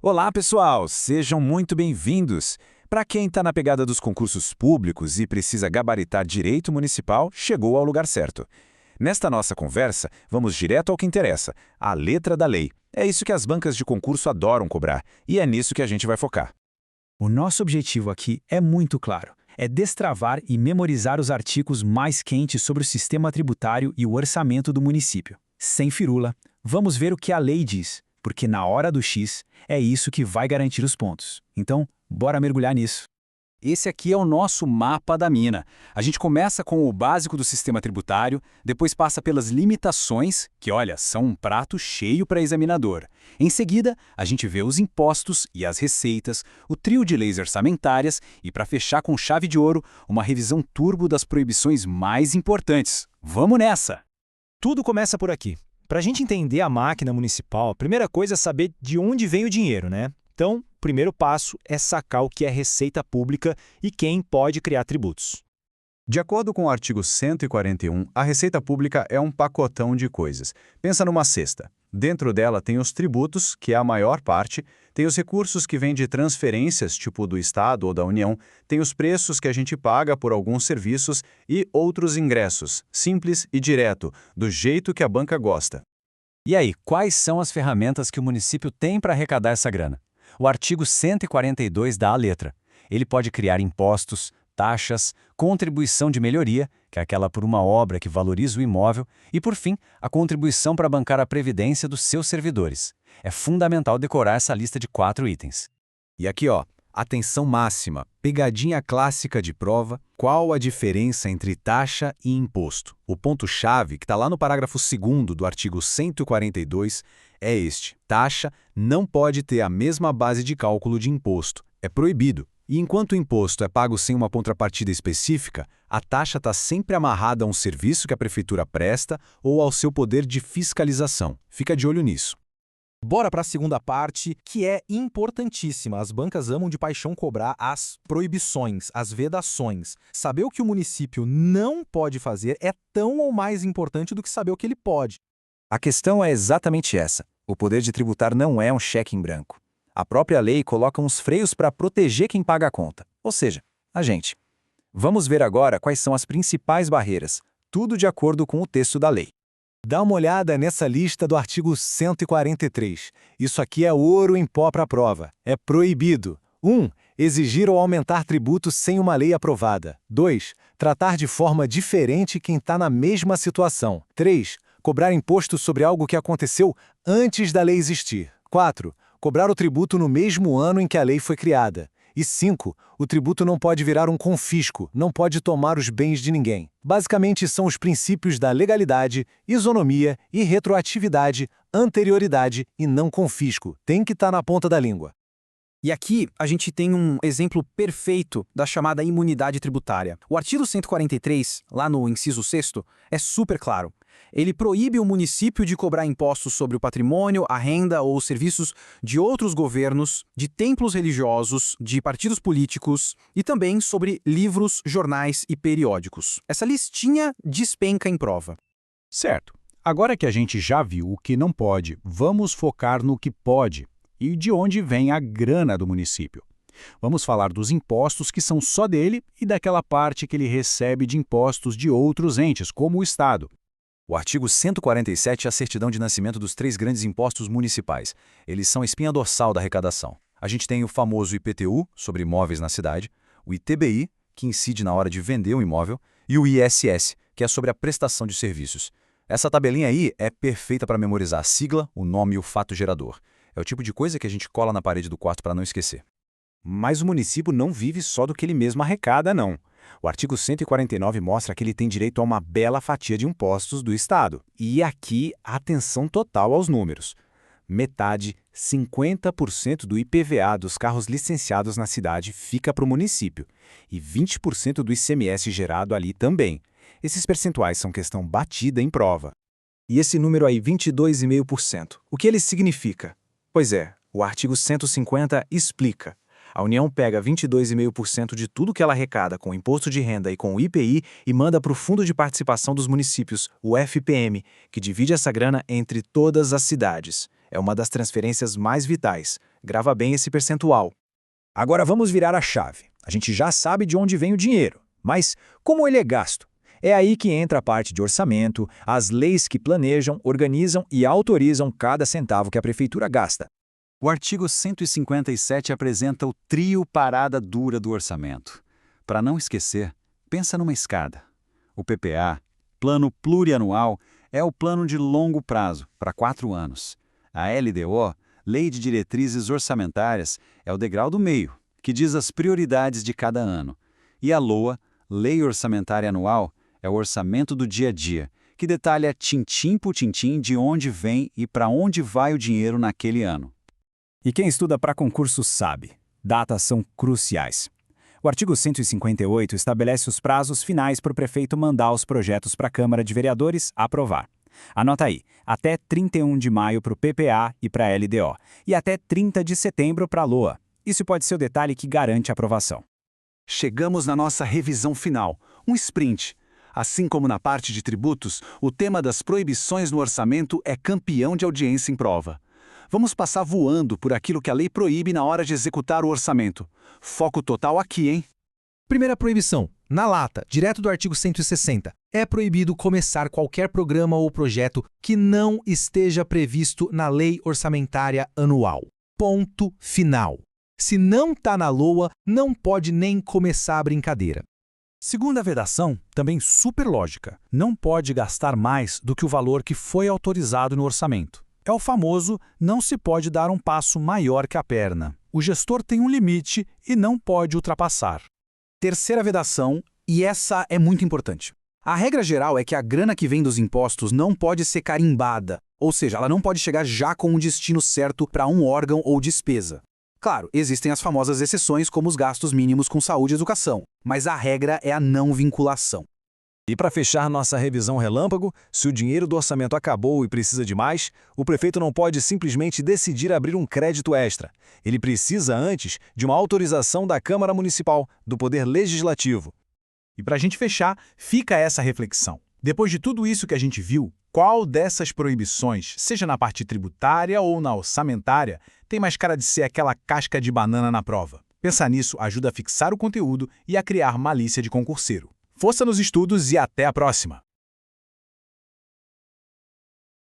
Olá, pessoal! Sejam muito bem-vindos! Para quem está na pegada dos concursos públicos e precisa gabaritar direito municipal, chegou ao lugar certo. Nesta nossa conversa, vamos direto ao que interessa, a letra da lei. É isso que as bancas de concurso adoram cobrar, e é nisso que a gente vai focar. O nosso objetivo aqui é muito claro. É destravar e memorizar os artigos mais quentes sobre o sistema tributário e o orçamento do município. Sem firula, vamos ver o que a lei diz, porque na hora do X é isso que vai garantir os pontos. Então, bora mergulhar nisso. Esse aqui é o nosso mapa da mina. A gente começa com o básico do sistema tributário, depois passa pelas limitações, que, olha, são um prato cheio para examinador. Em seguida, a gente vê os impostos e as receitas, o trio de leis orçamentárias e, para fechar com chave de ouro, uma revisão turbo das proibições mais importantes. Vamos nessa! Tudo começa por aqui. Para a gente entender a máquina municipal, a primeira coisa é saber de onde vem o dinheiro, né? Então, o primeiro passo é sacar o que é receita pública e quem pode criar tributos. De acordo com o artigo 141, a receita pública é um pacotão de coisas. Pensa numa cesta. Dentro dela tem os tributos, que é a maior parte, tem os recursos que vêm de transferências, tipo do Estado ou da União, tem os preços que a gente paga por alguns serviços e outros ingressos, simples e direto, do jeito que a banca gosta. E aí, quais são as ferramentas que o município tem para arrecadar essa grana? O artigo 142 dá a letra. Ele pode criar impostos, taxas, contribuição de melhoria, que é aquela por uma obra que valoriza o imóvel, e, por fim, a contribuição para bancar a previdência dos seus servidores. É fundamental decorar essa lista de 4 itens. E aqui, ó, atenção máxima, pegadinha clássica de prova, qual a diferença entre taxa e imposto? O ponto-chave, que está lá no parágrafo 2º do artigo 142, é este. Taxa não pode ter a mesma base de cálculo de imposto. É proibido. E enquanto o imposto é pago sem uma contrapartida específica, a taxa está sempre amarrada a um serviço que a prefeitura presta ou ao seu poder de fiscalização. Fica de olho nisso. Bora para a segunda parte, que é importantíssima. As bancas amam de paixão cobrar as proibições, as vedações. Saber o que o município não pode fazer é tão ou mais importante do que saber o que ele pode. A questão é exatamente essa. O poder de tributar não é um cheque em branco. A própria lei coloca uns freios para proteger quem paga a conta, ou seja, a gente. Vamos ver agora quais são as principais barreiras, tudo de acordo com o texto da lei. Dá uma olhada nessa lista do artigo 143. Isso aqui é ouro em pó para a prova. É proibido. 1. Exigir ou aumentar tributos sem uma lei aprovada. 2. Tratar de forma diferente quem está na mesma situação. 3. Cobrar imposto sobre algo que aconteceu antes da lei existir. 4. Cobrar o tributo no mesmo ano em que a lei foi criada. E 5. O tributo não pode virar um confisco, não pode tomar os bens de ninguém. Basicamente, são os princípios da legalidade, isonomia e retroatividade, anterioridade e não confisco. Tem que estar na ponta da língua. E aqui a gente tem um exemplo perfeito da chamada imunidade tributária. O artigo 143, lá no inciso 6º, é super claro. Ele proíbe o município de cobrar impostos sobre o patrimônio, a renda ou os serviços de outros governos, de templos religiosos, de partidos políticos e também sobre livros, jornais e periódicos. Essa listinha despenca em prova. Certo. Agora que a gente já viu o que não pode, vamos focar no que pode e de onde vem a grana do município. Vamos falar dos impostos que são só dele e daquela parte que ele recebe de impostos de outros entes, como o Estado. O artigo 147 é a certidão de nascimento dos 3 grandes impostos municipais. Eles são a espinha dorsal da arrecadação. A gente tem o famoso IPTU, sobre imóveis na cidade, o ITBI, que incide na hora de vender um imóvel, e o ISS, que é sobre a prestação de serviços. Essa tabelinha aí é perfeita para memorizar a sigla, o nome e o fato gerador. É o tipo de coisa que a gente cola na parede do quarto para não esquecer. Mas o município não vive só do que ele mesmo arrecada, não. O artigo 149 mostra que ele tem direito a uma bela fatia de impostos do Estado. E aqui, atenção total aos números. Metade, 50% do IPVA dos carros licenciados na cidade fica para o município. E 20% do ICMS gerado ali também. Esses percentuais são questão batida em prova. E esse número aí, 22,5%, o que ele significa? Pois é, o artigo 150 explica. A União pega 22,5% de tudo que ela arrecada com o imposto de renda e com o IPI e manda para o Fundo de Participação dos Municípios, o FPM, que divide essa grana entre todas as cidades. É uma das transferências mais vitais. Grava bem esse percentual. Agora vamos virar a chave. A gente já sabe de onde vem o dinheiro, mas como ele é gasto? É aí que entra a parte de orçamento, as leis que planejam, organizam e autorizam cada centavo que a prefeitura gasta. O artigo 157 apresenta o trio parada dura do orçamento. Para não esquecer, pensa numa escada. O PPA, Plano Plurianual, é o plano de longo prazo, para 4 anos. A LDO, Lei de Diretrizes Orçamentárias, é o degrau do meio, que diz as prioridades de cada ano. E a LOA, Lei Orçamentária Anual, é o orçamento do dia a dia, que detalha tintim por tintim de onde vem e para onde vai o dinheiro naquele ano. E quem estuda para concurso sabe, datas são cruciais. O artigo 158 estabelece os prazos finais para o prefeito mandar os projetos para a Câmara de Vereadores aprovar. Anota aí, até 31 de maio para o PPA e para a LDO, e até 30 de setembro para a LOA. Isso pode ser o detalhe que garante a aprovação. Chegamos na nossa revisão final, um sprint. Assim como na parte de tributos, o tema das proibições no orçamento é campeão de audiência em prova. Vamos passar voando por aquilo que a lei proíbe na hora de executar o orçamento. Foco total aqui, hein? Primeira proibição. Na lata, direto do artigo 160, é proibido começar qualquer programa ou projeto que não esteja previsto na Lei Orçamentária Anual. Ponto final. Se não está na LOA, não pode nem começar a brincadeira. Segunda vedação, também super lógica. Não pode gastar mais do que o valor que foi autorizado no orçamento. É o famoso não se pode dar um passo maior que a perna. O gestor tem um limite e não pode ultrapassar. Terceira vedação, e essa é muito importante. A regra geral é que a grana que vem dos impostos não pode ser carimbada, ou seja, ela não pode chegar já com um destino certo para um órgão ou despesa. Claro, existem as famosas exceções como os gastos mínimos com saúde e educação, mas a regra é a não vinculação. E para fechar nossa revisão relâmpago, se o dinheiro do orçamento acabou e precisa de mais, o prefeito não pode simplesmente decidir abrir um crédito extra. Ele precisa antes de uma autorização da Câmara Municipal, do Poder Legislativo. E para a gente fechar, fica essa reflexão. Depois de tudo isso que a gente viu, qual dessas proibições, seja na parte tributária ou na orçamentária, tem mais cara de ser aquela casca de banana na prova? Pensar nisso ajuda a fixar o conteúdo e a criar malícia de concurseiro. Força nos estudos e até a próxima!